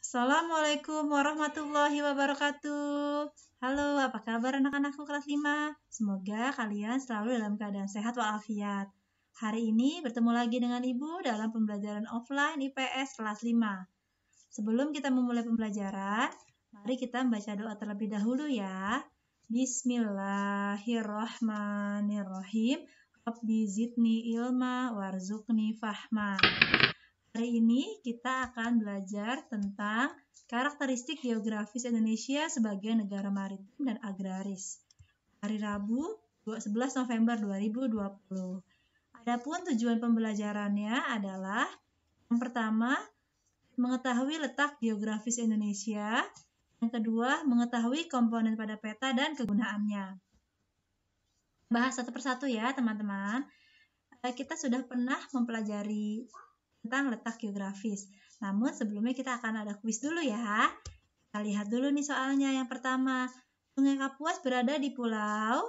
Assalamualaikum warahmatullahi wabarakatuh. Halo, apa kabar anak-anakku kelas 5? Semoga kalian selalu dalam keadaan sehat walafiat. Hari ini bertemu lagi dengan Ibu dalam pembelajaran offline IPS kelas 5. Sebelum kita memulai pembelajaran, mari kita membaca doa terlebih dahulu ya. Bismillahirrahmanirrahim. Rabbi zidni ilma warzuqni fahma. Hari ini kita akan belajar tentang karakteristik geografis Indonesia sebagai negara maritim dan agraris. Hari Rabu, 11 November 2020. Adapun tujuan pembelajarannya adalah yang pertama, mengetahui letak geografis Indonesia. Yang kedua, mengetahui komponen pada peta dan kegunaannya. Bahas satu persatu ya teman-teman. Kita sudah pernah mempelajari tentang letak geografis. Namun sebelumnya kita akan ada kuis dulu ya. Kita lihat dulu nih soalnya. Yang pertama, Sungai Kapuas berada di pulau.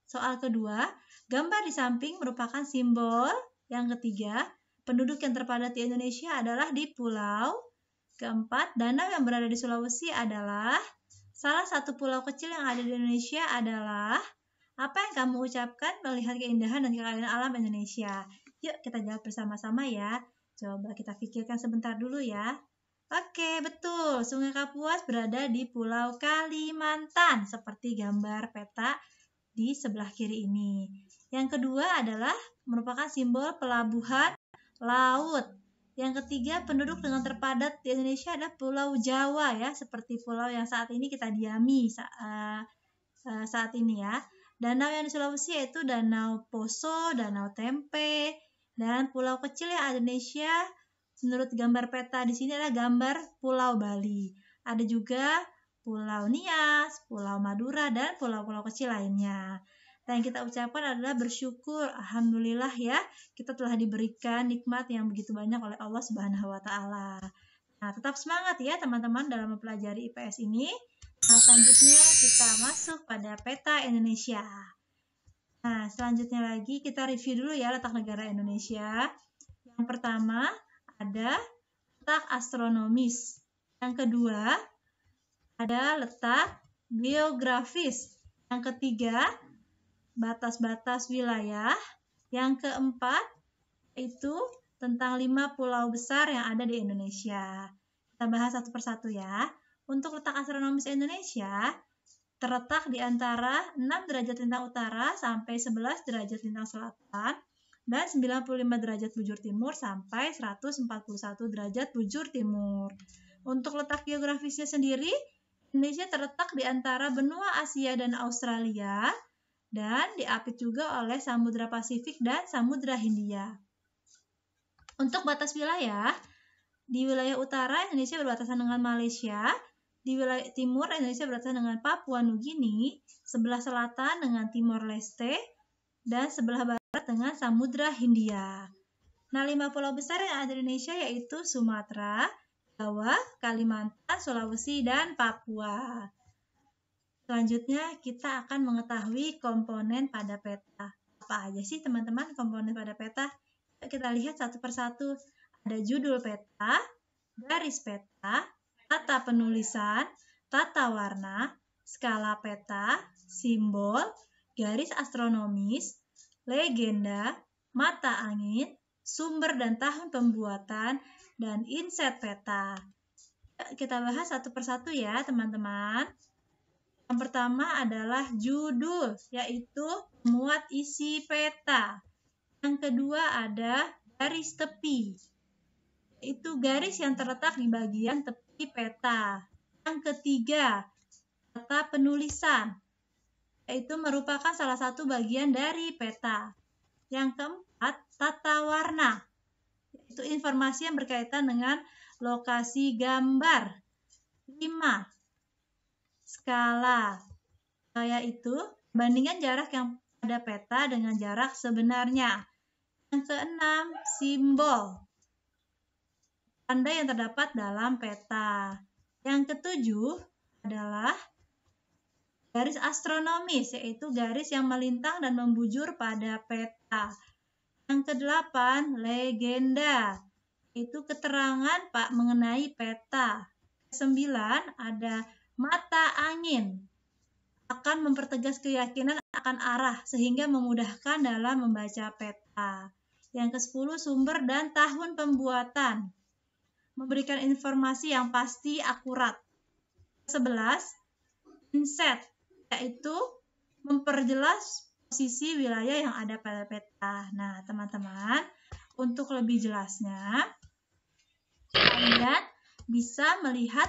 Soal kedua, gambar di samping merupakan simbol. Yang ketiga, penduduk yang terpadat di Indonesia adalah di pulau. Keempat, danau yang berada di Sulawesi adalah. Salah satu pulau kecil yang ada di Indonesia adalah. Apa yang kamu ucapkan melihat keindahan dan kekayaan alam Indonesia? Yuk kita jawab bersama-sama ya. Coba kita pikirkan sebentar dulu ya. Oke, betul. Sungai Kapuas berada di Pulau Kalimantan, seperti gambar peta di sebelah kiri ini. Yang kedua adalah merupakan simbol pelabuhan laut. Yang ketiga, penduduk dengan terpadat di Indonesia adalah Pulau Jawa ya, seperti pulau yang saat ini kita diami saat ini ya. Danau yang di Sulawesi yaitu Danau Poso, Danau Tempe, dan pulau kecil yang ada di Indonesia menurut gambar peta di sini adalah gambar Pulau Bali. Ada juga Pulau Nias, Pulau Madura, dan pulau-pulau kecil lainnya. Dan yang kita ucapkan adalah bersyukur, alhamdulillah ya, kita telah diberikan nikmat yang begitu banyak oleh Allah Subhanahu wa taala. Nah, tetap semangat ya teman-teman dalam mempelajari IPS ini. Nah, selanjutnya kita masuk pada peta Indonesia. Nah, selanjutnya lagi kita review dulu ya letak negara Indonesia. Yang pertama ada letak astronomis. Yang kedua ada letak geografis. Yang ketiga batas-batas wilayah. Yang keempat itu tentang 5 pulau besar yang ada di Indonesia. Kita bahas satu persatu ya. Untuk letak astronomis Indonesia terletak di antara 6 derajat lintang utara sampai 11 derajat lintang selatan dan 95 derajat bujur timur sampai 141 derajat bujur timur. Untuk letak geografisnya sendiri, Indonesia terletak di antara benua Asia dan Australia dan diapit juga oleh Samudra Pasifik dan Samudra Hindia. Untuk batas wilayah, di wilayah utara Indonesia berbatasan dengan Malaysia, di wilayah timur Indonesia berbatasan dengan Papua Nugini, sebelah selatan dengan Timor Leste, dan sebelah barat dengan Samudra Hindia. Nah, 5 pulau besar yang ada di Indonesia yaitu Sumatera, Jawa, Kalimantan, Sulawesi, dan Papua. Selanjutnya kita akan mengetahui komponen pada peta. Apa aja sih teman-teman komponen pada peta? Kita lihat satu persatu. Ada judul peta, garis peta, tata penulisan, tata warna, skala peta, simbol, garis astronomis, legenda, mata angin, sumber dan tahun pembuatan, dan inset peta. Kita bahas satu persatu ya teman-teman. Yang pertama adalah judul, yaitu muat isi peta. Yang kedua ada garis tepi, yaitu garis yang terletak di bagian tepi peta. Yang ketiga, tata penulisan, yaitu merupakan salah satu bagian dari peta. Yang keempat, tata warna, yaitu informasi yang berkaitan dengan lokasi gambar. 5. Skala, yaitu bandingan jarak yang pada peta dengan jarak sebenarnya. Yang keenam, simbol, tanda yang terdapat dalam peta. Yang ketujuh adalah garis astronomis, yaitu garis yang melintang dan membujur pada peta. Yang kedelapan, legenda, yaitu keterangan mengenai peta. 9 ada mata angin. Akan mempertegas keyakinan akan arah sehingga memudahkan dalam membaca peta. Yang ke-10 sumber dan tahun pembuatan. Memberikan informasi yang pasti akurat. 11 inset, yaitu memperjelas posisi wilayah yang ada pada peta. Nah, teman-teman, untuk lebih jelasnya, kalian bisa melihat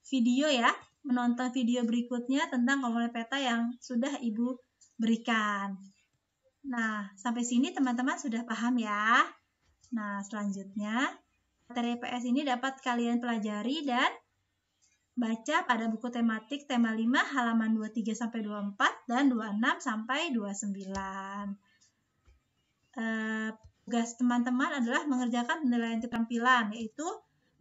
video ya, menonton video berikutnya tentang komponen peta yang sudah Ibu berikan. Nah, sampai sini teman-teman sudah paham ya. Nah, selanjutnya, materi PS ini dapat kalian pelajari dan baca pada buku tematik tema 5 halaman 23-24 dan 26-29. Tugas teman-teman adalah mengerjakan penilaian keterampilan, yaitu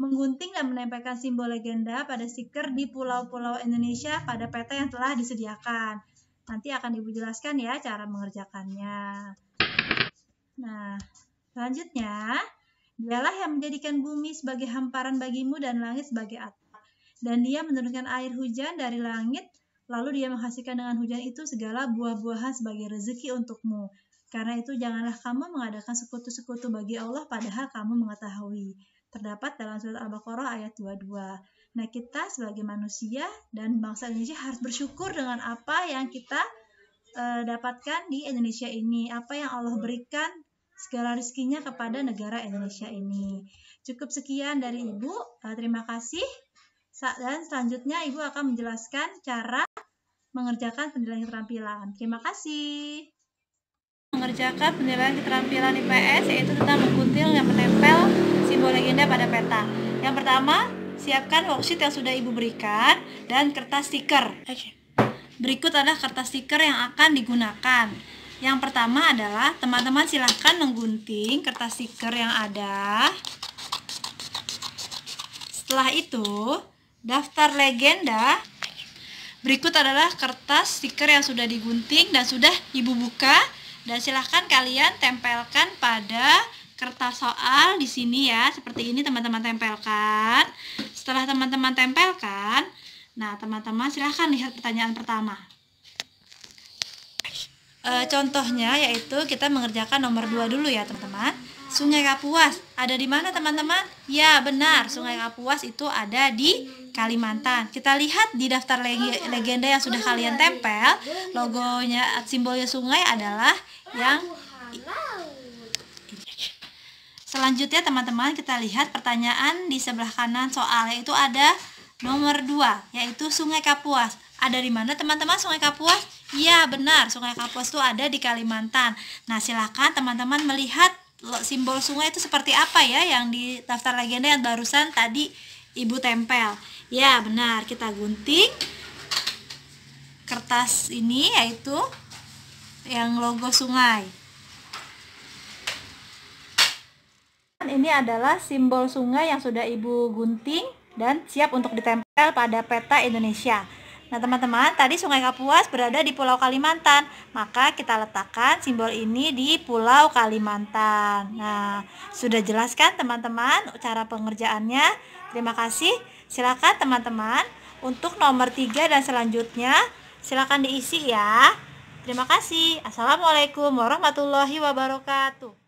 menggunting dan menempelkan simbol legenda pada stiker di pulau-pulau Indonesia pada peta yang telah disediakan. Nanti akan Ibu jelaskan ya cara mengerjakannya. Nah, selanjutnya, dialah yang menjadikan bumi sebagai hamparan bagimu dan langit sebagai atap. Dan dia menurunkan air hujan dari langit, lalu dia menghasilkan dengan hujan itu segala buah-buahan sebagai rezeki untukmu. Karena itu janganlah kamu mengadakan sekutu-sekutu bagi Allah padahal kamu mengetahui. Terdapat dalam surat Al-Baqarah ayat 22. Nah, kita sebagai manusia dan bangsa Indonesia harus bersyukur dengan apa yang kita dapatkan di Indonesia ini. Apa yang Allah berikan segala rezekinya kepada negara Indonesia ini. Cukup sekian dari Ibu. Terima kasih. Dan selanjutnya Ibu akan menjelaskan cara mengerjakan penilaian keterampilan. Terima kasih. Mengerjakan penilaian keterampilan IPS yaitu tentang menggunting dan menempel simbol legenda pada peta. Yang pertama, siapkan worksheet yang sudah Ibu berikan dan kertas stiker. Berikut adalah kertas stiker yang akan digunakan. Yang pertama adalah teman-teman silahkan menggunting kertas stiker yang ada. Setelah itu, daftar legenda. Berikut adalah kertas stiker yang sudah digunting dan sudah Ibu buka, dan silahkan kalian tempelkan pada kertas soal di sini ya, seperti ini teman-teman tempelkan. Setelah teman-teman tempelkan, nah teman-teman silahkan lihat pertanyaan pertama. Contohnya yaitu kita mengerjakan nomor 2 dulu ya teman-teman. Sungai Kapuas ada di mana teman-teman? Ya benar, Sungai Kapuas itu ada di Kalimantan. Kita lihat di daftar legenda yang sudah kalian tempel, logonya, simbolnya sungai adalah yang selanjutnya teman-teman kita lihat pertanyaan di sebelah kanan soal, yaitu ada nomor 2 yaitu Sungai Kapuas. Ada di mana teman-teman Sungai Kapuas? Ya benar, Sungai Kapuas itu ada di Kalimantan. Nah silakan teman-teman melihat simbol sungai itu seperti apa ya yang di daftar legenda yang barusan tadi Ibu tempel. Ya benar, kita gunting kertas ini yaitu yang logo sungai. Ini adalah simbol sungai yang sudah Ibu gunting dan siap untuk ditempel pada peta Indonesia. Nah teman-teman, tadi Sungai Kapuas berada di Pulau Kalimantan, maka kita letakkan simbol ini di Pulau Kalimantan. Nah, sudah jelaskan teman-teman cara pengerjaannya. Terima kasih. Silakan teman-teman untuk nomor 3 dan selanjutnya silakan diisi ya. Terima kasih. Assalamualaikum warahmatullahi wabarakatuh.